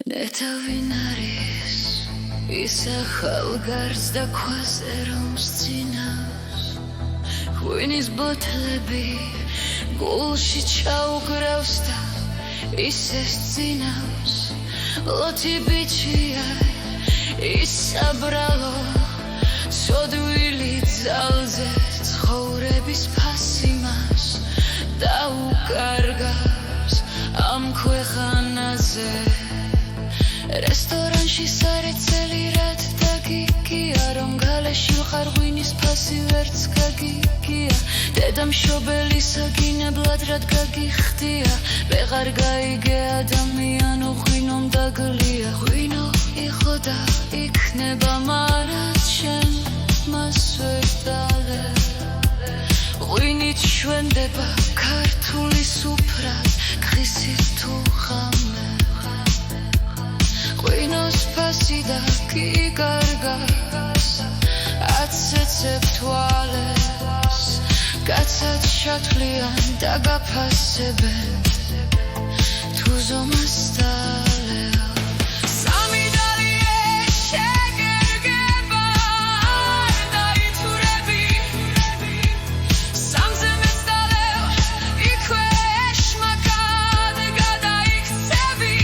ნეტა ვინ არის ის ახალგარს და ქვაზე რომ სცინავს ღვინის ბოთლები გულში ჩაუგრავს და ისე სცინავს ლოთი ბიჩია ის საბრალო ცოდვილი ძალზე ცხოვრების ფასი მას დაუკარგავს ამ ქვეყანაზე რესტორანში სარეცელი რად დაგიგია რომ გალეში ვხარ ღვინის ფასი ვერც გაგიგია დედა მშობელი საგინებლად რად გაგიხდია ვეღარ გაიგე ადამიანო ღვინომ დაგლია ღვინო იყო და იქნება მარად შენ მას ვერ დალე ღვინით შვენდება ქართული სუფრად ქრისის თუ ხამე ღვინოს ფასი და გიგარგავს აცეცებ თვალებს კაცად შათვლიან და გაფასებენ თუ ზომას დალეო სამი დალია შეგერგება არ დაითურები სამზე მეც დალეო იქვე ეშმაკად გადაიქცევი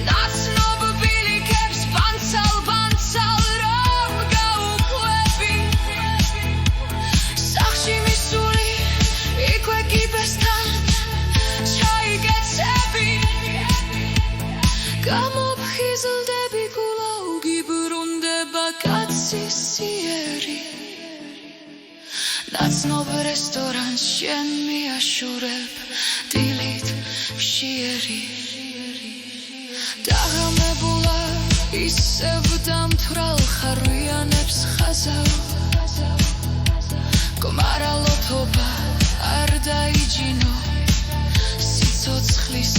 ნაცნობ ბილიკებს ბანცალ რომ გაუყვები სახში მისული იქვე კიბესთან ჩაიგეცები გამოფხიზლდები გულაუგი ბრუნდება კაცის სიერი ნაცნობ რესტორანს შენ მიაშურებ დილით მშიერი დაღამებულა ისევ დამთვრალ ხარვიანებს ხაზავ გმარალოთობა არ დაიჯინო სიცოცხლის